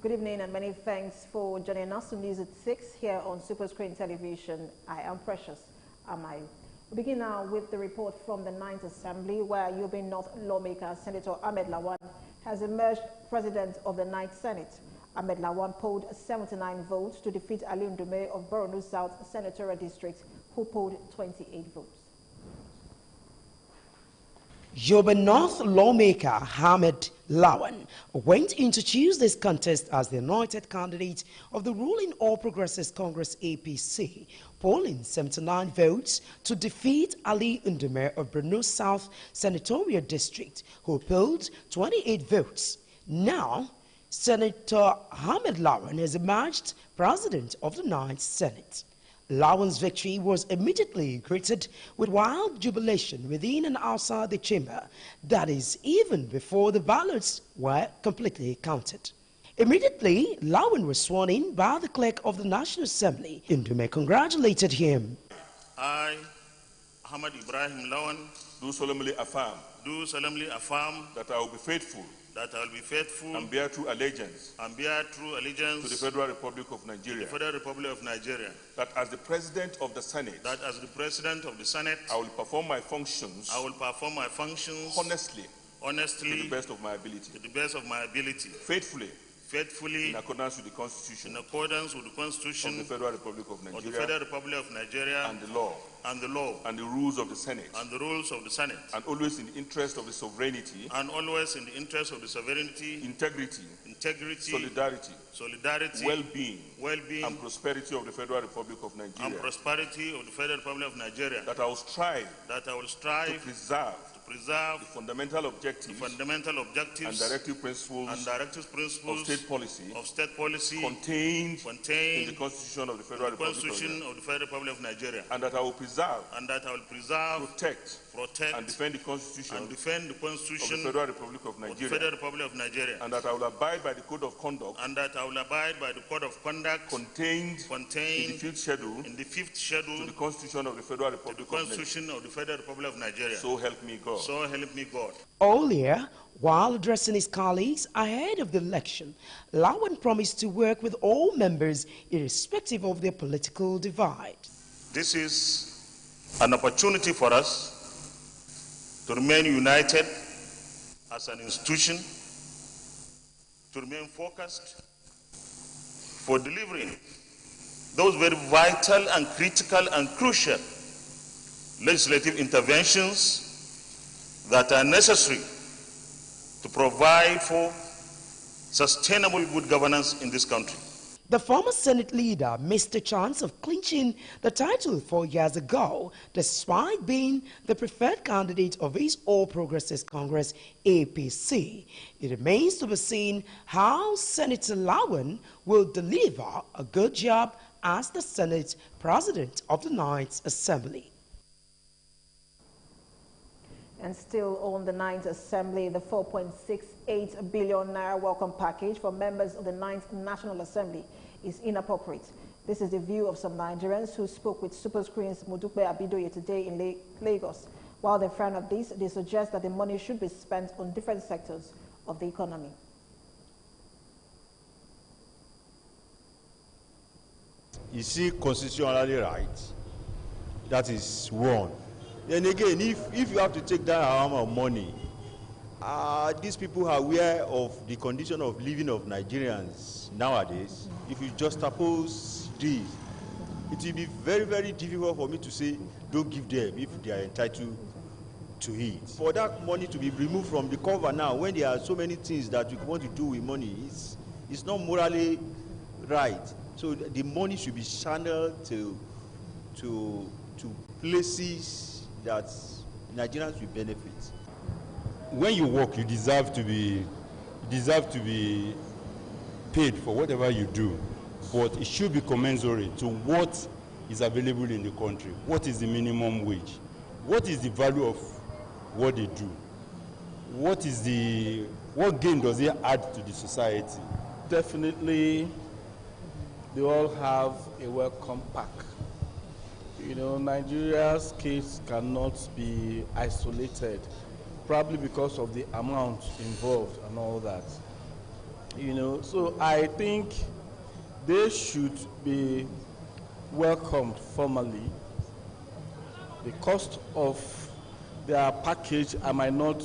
Good evening and many thanks for joining us to News at 6 here on SuperScreen Television. I am Precious Amai. We begin now with the report from the 9th Assembly, where Yobe North lawmaker Senator Ahmed Lawan has emerged president of the 9th Senate. Ahmed Lawan polled 79 votes to defeat Ali Ndume of Borno South Senatorial District, who polled 28 votes. Yobe North lawmaker Ahmed Lawan went into Tuesday's contest as the anointed candidate of the ruling All Progressives Congress APC, polling 79 votes to defeat Ali Ndume of Borno South Senatorial District, who polled 28 votes. Now, Senator Ahmed Lawan has emerged president of the 9th Senate. Lawan's victory was immediately greeted with wild jubilation within and outside the chamber, that is, even before the ballots were completely counted. Immediately, Lawan was sworn in by the clerk of the National Assembly. Ndume congratulated him. I, Ahmad Ibrahim Lawan, do solemnly affirm that I will be faithful and bear true allegiance to the Federal Republic of Nigeria. That as the President of the Senate, I will perform my functions honestly to the best of my ability. Faithfully in accordance with the Constitution of the Federal Republic of Nigeria and the law and the rules of the Senate, and always in the interest of the sovereignty, integrity, solidarity, well-being, and prosperity of the Federal Republic of Nigeria. That I will strive to preserve the fundamental objectives and directive principles of state policy contained in the Constitution of the Federal Republic of Nigeria. And that I will preserve, protect, and defend the Constitution of the Federal Republic of Nigeria. And that I will abide by the Code of Conduct contained in the fifth schedule to the Constitution of the Federal Republic of Nigeria. So help me God. Earlier, while addressing his colleagues ahead of the election, Lawan promised to work with all members irrespective of their political divide. This is an opportunity for us to remain united as an institution, to remain focused for delivering those very vital and critical and crucial legislative interventions that are necessary to provide for sustainable good governance in this country. The former Senate leader missed a chance of clinching the title 4 years ago, despite being the preferred candidate of his All Progressives Congress APC. It remains to be seen how Senator Lawan will deliver a good job as the Senate President of the 9th Assembly. And still on the 9th Assembly, the 4.68 billion naira welcome package for members of the 9th National Assembly is inappropriate. This is the view of some Nigerians who spoke with SuperScreen's Modupe Abidoye today in Lagos. While they frown at this, they suggest that the money should be spent on different sectors of the economy. You see, constitutionally right, that is one. Then again, if you have to take that amount of money, these people are aware of the condition of living of Nigerians nowadays. If you juxtapose this, it will be very, very difficult for me to say, don't give them if they are entitled to it. For that money to be removed from the cover now, when there are so many things that you want to do with money, it's not morally right. So the money should be channeled to places that Nigerians will benefit. When you work, you deserve to be paid for whatever you do, but it should be commensurate to what is available in the country. What is the minimum wage? What is the value of what they do? What gain does it add to the society? Definitely, they all have a welcome pack. You know, Nigeria's case cannot be isolated, probably because of the amount involved and all that. You know, so I think they should be welcomed formally. The cost of their package, I might not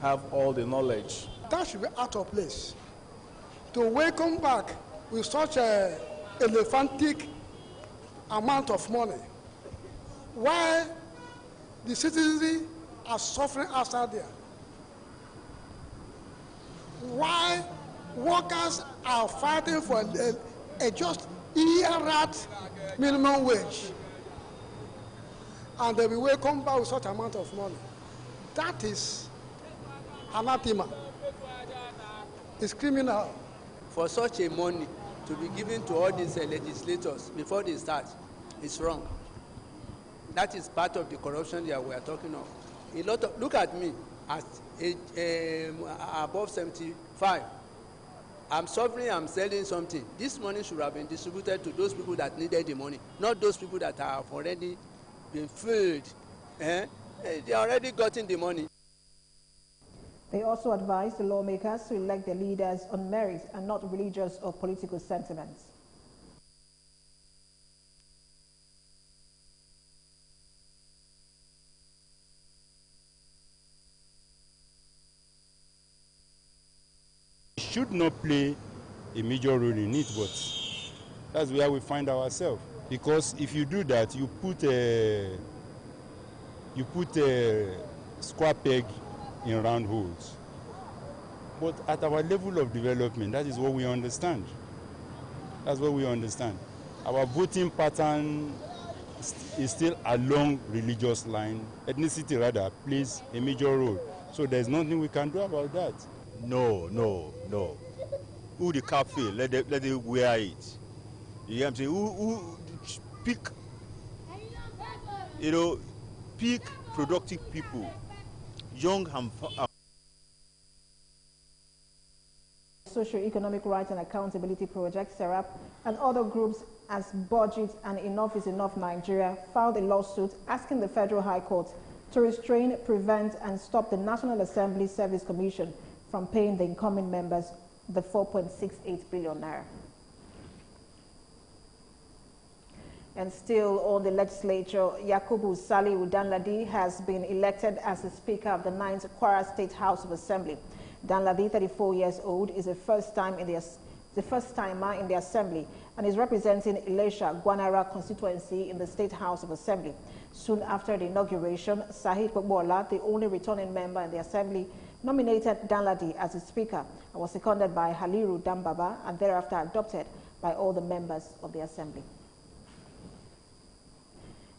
have all the knowledge. That should be out of place. To welcome back with such a elephantic amount of money, while the citizens are suffering outside there, while workers are fighting for a just year-rat minimum wage, and they will welcome back with such amount of money. That is anathema. It's criminal. For such a money to be given to all these legislators before they start, it's wrong. That is part of the corruption that we are talking of. A lot of, look at me, at above 75. I'm suffering, I'm selling something. This money should have been distributed to those people that needed the money, not those people that have already been filled. They already gotten the money. They also advised the lawmakers to elect their leaders on merit and not religious or political sentiments. Should not play a major role in it, but that's where we find ourselves. Because if you do that, you put a square peg in round holes. But at our level of development, that is what we understand. That's what we understand. Our voting pattern is still along religious line. Ethnicity rather plays a major role. So there's nothing we can do about that. No. Who the cafe, let them wear it. You know what I'm saying? Who pick, pick productive people, young and Socio-Economic Rights and Accountability Project, SERAP, and other groups as Budget and Enough is Enough Nigeria filed a lawsuit asking the Federal High Court to restrain, prevent, and stop the National Assembly Service Commission from paying the incoming members the 4.68 billion naira. And still on the legislature, Yakubu Salihu Danladi has been elected as the Speaker of the 9th Kwara State House of Assembly. Danladi, 34 years old, is the first timer in the Assembly and is representing Ilesha Gwanara constituency in the State House of Assembly. Soon after the inauguration, Sahid Bobola, the only returning member in the Assembly, nominated Danladi as his Speaker and was seconded by Haliru Dambaba and thereafter adopted by all the members of the Assembly.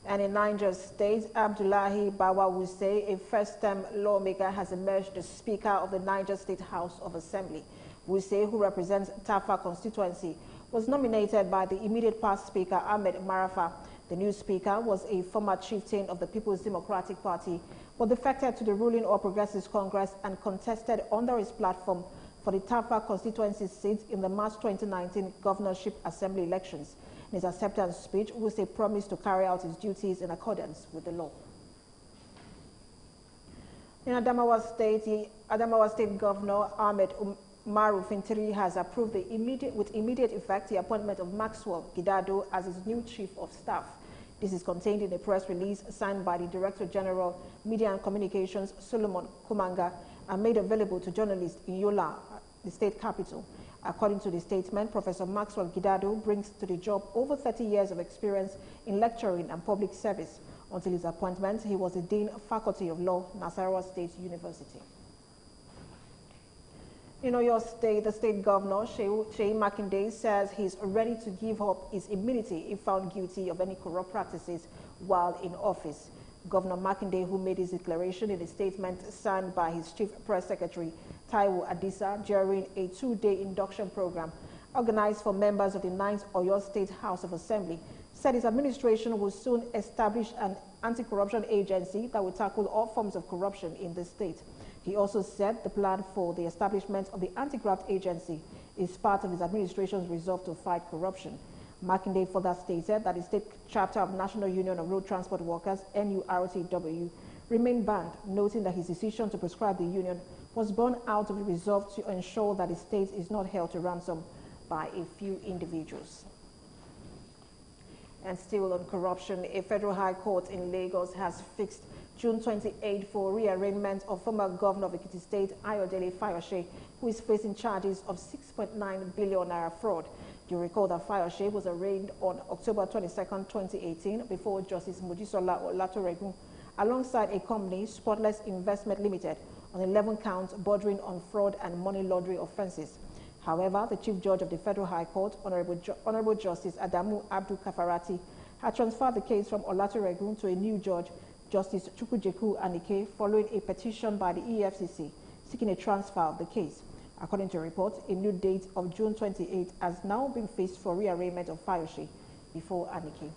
And in Niger State, Abdullahi Bawa Wuse, a first-term lawmaker, has emerged as Speaker of the Niger State House of Assembly. Wuse, who represents Tafa constituency, was nominated by the immediate past Speaker, Ahmed Marafa. The new Speaker was a former chieftain of the People's Democratic Party, but defected to the ruling All Progressives Congress and contested under his platform for the Tafa constituency seat in the March 2019 Governorship Assembly elections. In his acceptance speech, Wuse promised to carry out his duties in accordance with the law. In Adamawa State, the Adamawa State Governor Ahmed Umaru Fintiri has approved with immediate effect the appointment of Maxwell Gidado as his new Chief of Staff. This is contained in a press release signed by the Director General, Media and Communications, Solomon Kumanga, and made available to journalists in Yola, the state capital. According to the statement, Professor Maxwell Gidado brings to the job over 30 years of experience in lecturing and public service. Until his appointment, he was the Dean Faculty of Law, Nasarawa State University. In Oyo State, the state governor, Sheyi Makinde, says he's ready to give up his immunity if found guilty of any corrupt practices while in office. Governor Makinde, who made his declaration in a statement signed by his chief press secretary, Taiwo Adisa, during a 2-day induction program organized for members of the 9th Oyo State House of Assembly, said his administration will soon establish an anti-corruption agency that will tackle all forms of corruption in the state. He also said the plan for the establishment of the anti-graft agency is part of his administration's resolve to fight corruption. Makinde further stated that the state chapter of National Union of Road Transport Workers, NURTW, remained banned, noting that his decision to prescribe the union was born out of the resolve to ensure that the state is not held to ransom by a few individuals. And still on corruption, a federal high court in Lagos has fixed June 28 for rearrangement of former governor of Ekiti State, Ayodele Fayose, who is facing charges of 6.9 billion naira fraud. You recall that Fayose was arraigned on October 22, 2018, before Justice Mojisola Olatoregun, alongside a company, Spotless Investment Limited, on 11 counts bordering on fraud and money laundering offences. However, the Chief Judge of the Federal High Court, Honorable Justice Adamu Abdul Kafarati, had transferred the case from Olatoregun to a new judge, Justice Chukwujeku Anike, following a petition by the EFCC seeking a transfer of the case. According to reports, a new date of June 28 has now been fixed for rearrangement of Fayose before Anike.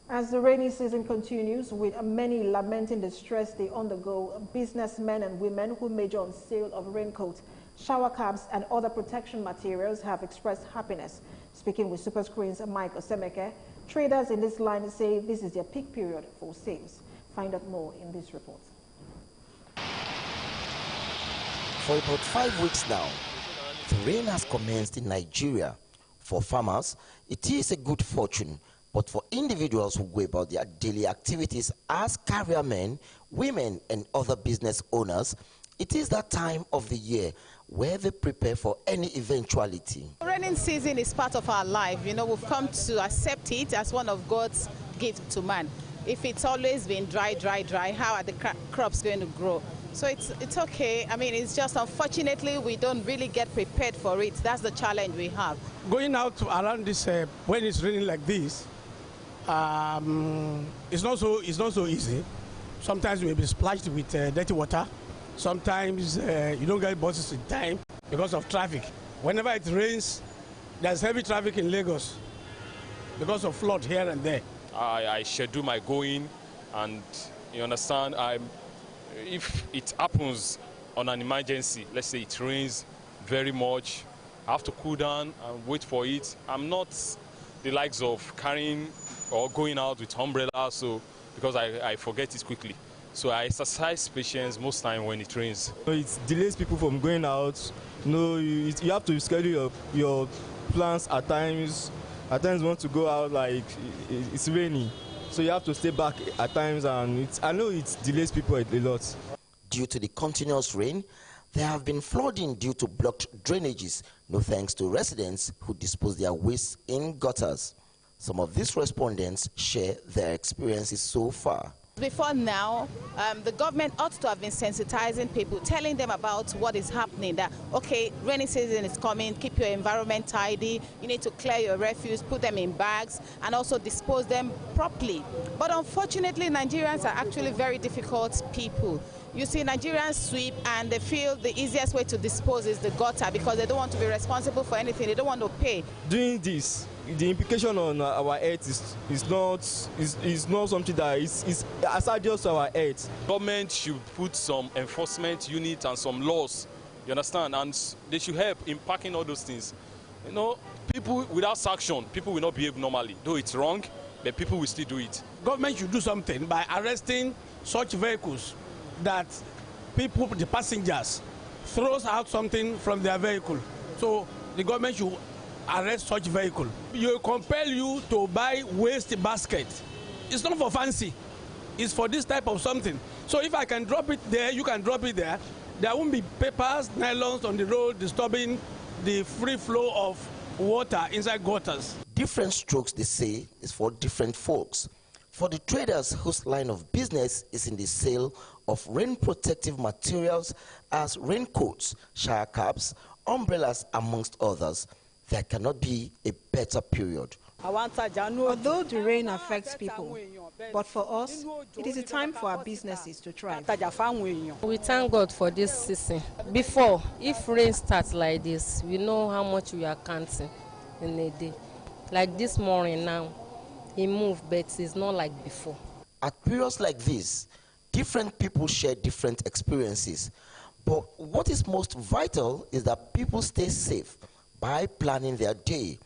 As the rainy season continues, with many lamenting the stress they undergo, businessmen and women who major on sale of raincoats, shower caps, and other protection materials have expressed happiness. Speaking with SuperScreen's Mike Osemeke, traders in this line say this is their peak period for sales. Find out more in this report. For about 5 weeks now, the rain has commenced in Nigeria. For farmers, it is a good fortune. But for individuals who go about their daily activities as careermen, women, and other business owners, it is that time of the year where they prepare for any eventuality. Raining season is part of our life. You know, we've come to accept it as one of God's gifts to man. If it's always been dry, how are the crops going to grow? So it's okay. I mean, it's just unfortunately we don't really get prepared for it. That's the challenge we have. Going out around this when it's raining like this, it's not so easy. Sometimes you will be splashed with dirty water. Sometimes you don't get buses in time because of traffic. Whenever it rains, there's heavy traffic in Lagos because of flood here and there. I schedule my going, and you understand, if it happens on an emergency, let's say it rains very much, I have to cool down and wait for it. I'm not the likes of carrying or going out with umbrella, so because I forget it quickly. So I exercise patience most time when it rains. It delays people from going out. You have to schedule your plans at times. At times you want to go out, like it's raining, so you have to stay back at times, and I know it delays people a lot. Due to the continuous rain, there have been flooding due to blocked drainages, no thanks to residents who dispose their waste in gutters. Some of these respondents share their experiences so far. Before now, the government ought to have been sensitizing people, telling them about what is happening, that, okay, rainy season is coming, keep your environment tidy, you need to clear your refuse, put them in bags, and also dispose them properly. But unfortunately, Nigerians are actually very difficult people. You see, Nigerians sweep and they feel the easiest way to dispose is the gutter because they don't want to be responsible for anything, they don't want to pay. Doing this, the implication on our health is not something that is hazardous to our health. Government should put some enforcement unit and some laws, you understand, and they should help in packing all those things. You know, people without sanction, people will not behave normally. Though it's wrong, but people will still do it. Government should do something by arresting such vehicles that people, the passengers, throws out something from their vehicle. So the government should arrest such vehicle. You compel you to buy waste basket. It's not for fancy. It's for this type of something. So if I can drop it there, you can drop it there. There won't be papers, nylons on the road disturbing the free flow of water inside gutters. Different strokes, they say, is for different folks. For the traders whose line of business is in the sale of rain protective materials as raincoats, shower caps, umbrellas, amongst others, there cannot be a better period. Although the rain affects people, but for us, it is a time for our businesses to thrive. We thank God for this season. Before, if rain starts like this, we know how much we are counting in a day. Like this morning now, it moved, but it's not like before. At periods like this, different people share different experiences. But what is most vital is that people stay safe by planning their day,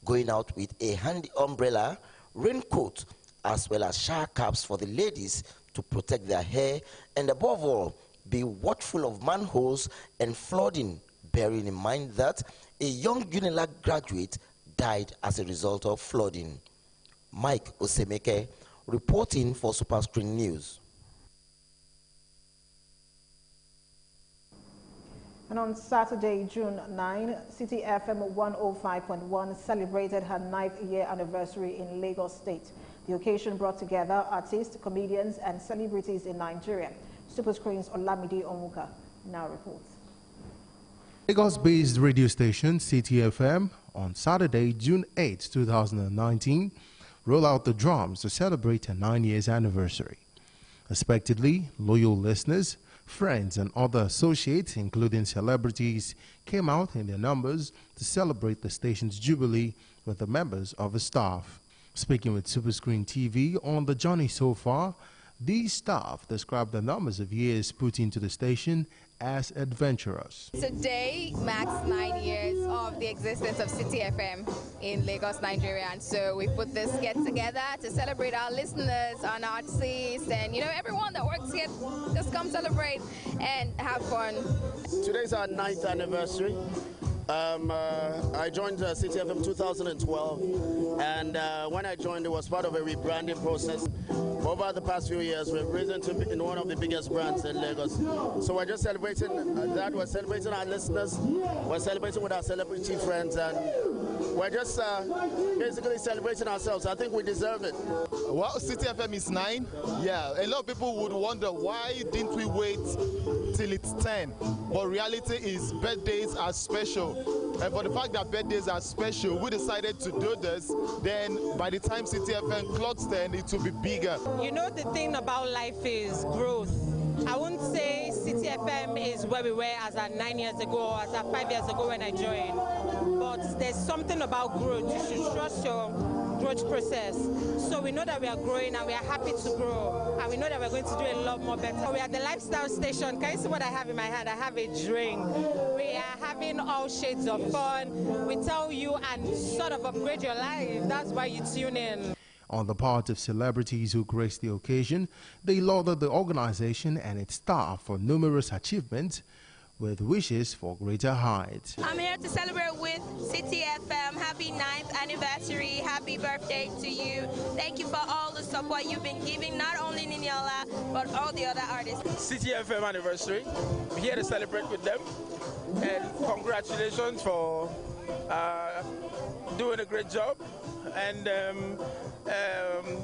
going out with a handy umbrella, raincoat, as well as shower caps for the ladies to protect their hair and above all, be watchful of manholes and flooding, bearing in mind that a young UNILAG graduate died as a result of flooding. Mike Osemeke reporting for SuperScreen News. And on Saturday, June 9, City FM 105.1 celebrated her 9th year anniversary in Lagos State. The occasion brought together artists, comedians, and celebrities in Nigeria. SuperScreen's Olamide Onwuka now reports. Lagos-based radio station City FM on Saturday, June 8, 2019, rolled out the drums to celebrate her 9 years anniversary. Expectedly, loyal listeners, friends and other associates, including celebrities, came out in their numbers to celebrate the station's jubilee with the members of the staff. Speaking with SuperScreen TV on the journey so far, these staff described the numbers of years put into the station as adventurous. Today marks 9 years of the existence of City FM in Lagos, Nigeria, and so we put this get together to celebrate our listeners, our artists, and everyone that works here. Just come celebrate and have fun. Today's our 9th anniversary. I joined City FM 2012, and when I joined, it was part of a rebranding process. Over the past few years, we've risen to be in one of the biggest brands in Lagos. So we're just celebrating that. We're celebrating our listeners. We're celebrating with our celebrity friends, and we're just basically celebrating ourselves. I think we deserve it. Well, City FM is 9. Yeah, a lot of people would wonder why didn't we wait till it's 10? But reality is birthdays are special. And for the fact that birthdays are special, we decided to do this. Then by the time City FM clocks 10, it will be bigger. The thing about life is growth. I wouldn't say City FM is where we were as at 9 years ago or as at 5 years ago when I joined. But there's something about growth. You should trust your growth process. So we know that we are growing and we are happy to grow. And we know that we're going to do a lot more better. We are the lifestyle station. Can you see what I have in my hand? I have a drink. We are having all shades of fun. We tell you and sort of upgrade your life. That's why you tune in. On the part of celebrities who graced the occasion, they lauded the organization and its staff for numerous achievements with wishes for greater heights. I'm here to celebrate with City FM. Happy 9th anniversary. Happy birthday to you. Thank you for all the support you've been giving, not only Niniola, but all the other artists. City FM anniversary. We're here to celebrate with them. And congratulations for doing a great job. And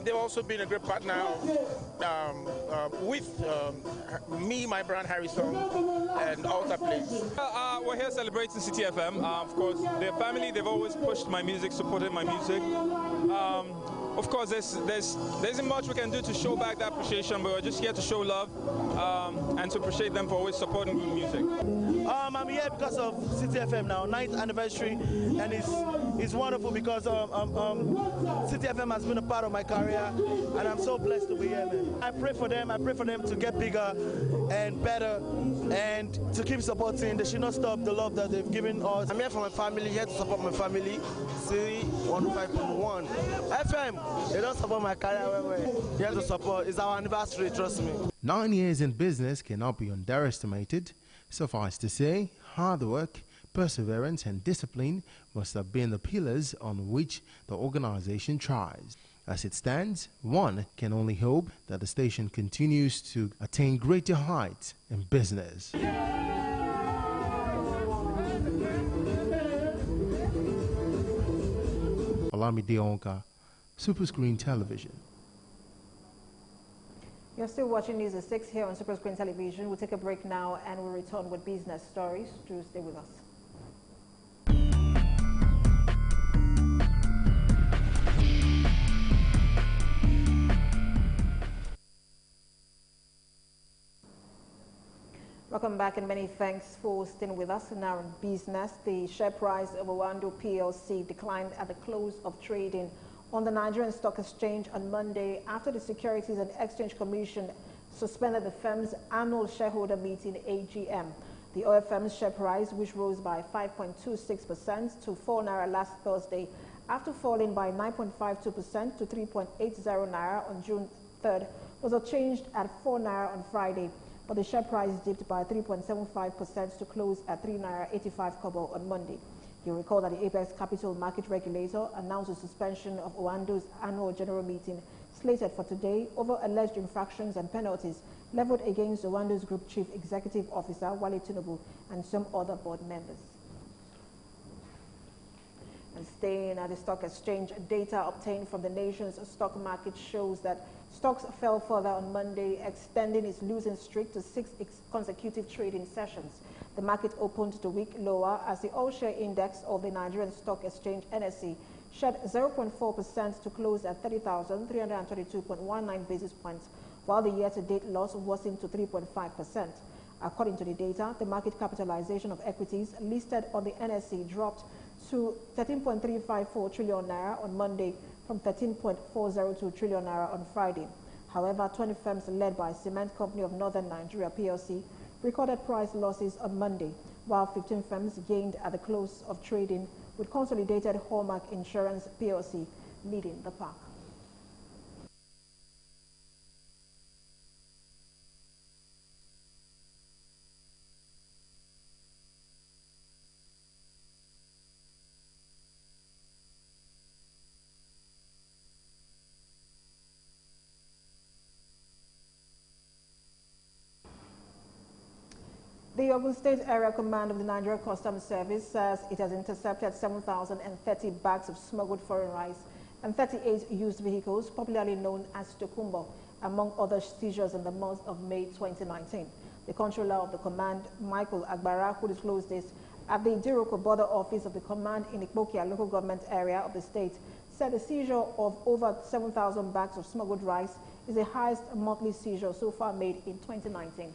they've also been a great partner with me, my brand Harrison, and Alta Place. We're here celebrating City FM. Of course, their family, they've always pushed my music, supported my music. Of course, there isn't much we can do to show back that appreciation, but we're just here to show love and to appreciate them for always supporting good music. I'm here because of City FM now, 9th anniversary, and it's wonderful because City FM has been a part of my career, and I'm so blessed to be here, man. I pray for them to get bigger and better, and to keep supporting. They should not stop the love that they've given us. I'm here for my family, here to support my family. City 105.1 FM. They don't support my career. We're here to support. It's our anniversary, trust me. 9 years in business cannot be underestimated. Suffice to say, hard work, perseverance and discipline must have been the pillars on which the organization tries. As it stands, one can only hope that the station continues to attain greater heights in business. Olamide Onwuka, SuperScreen Television. You're still watching News at 6 here on SuperScreen Television. We'll take a break now and we'll return with business stories. Do stay with us. Welcome back and many thanks for staying with us. Now in business, the share price of Owando PLC declined at the close of trading on the Nigerian Stock Exchange on Monday after the Securities and Exchange Commission suspended the firm's annual shareholder meeting AGM. The OFM's share price, which rose by 5.26% to 4 naira last Thursday, after falling by 9.52% to 3.80 naira on June 3rd, was exchanged at 4 naira on Friday, but the share price dipped by 3.75% to close at 3 naira 85 kobo on Monday. You recall that the Apex Capital Market Regulator announced the suspension of Owando's annual general meeting slated for today over alleged infractions and penalties leveled against Owando's Group Chief Executive Officer Wale Tinubu and some other board members. And staying at the stock exchange, data obtained from the nation's stock market shows that stocks fell further on Monday, extending its losing streak to 6 consecutive trading sessions. The market opened the week lower as the all-share index of the Nigerian Stock Exchange NSE shed 0.4% to close at 30,322.19 basis points, while the year-to-date loss worsened to 3.5%. According to the data, the market capitalization of equities listed on the NSE dropped to 13.354 trillion naira on Monday from 13.402 trillion naira on Friday. However, 20 firms led by Cement Company of Northern Nigeria PLC recorded price losses on Monday, while 15 firms gained at the close of trading, with Consolidated Hallmark Insurance PLC leading the pack. The Ogun State Area Command of the Nigeria Customs Service says it has intercepted 7,030 bags of smuggled foreign rice and 38 used vehicles, popularly known as Tokumbo, among other seizures in the month of May 2019. The controller of the command, Michael Agbara, who disclosed this at the Diroko border office of the command in Ikpokia local government area of the state, said the seizure of over 7,000 bags of smuggled rice is the highest monthly seizure so far made in 2019.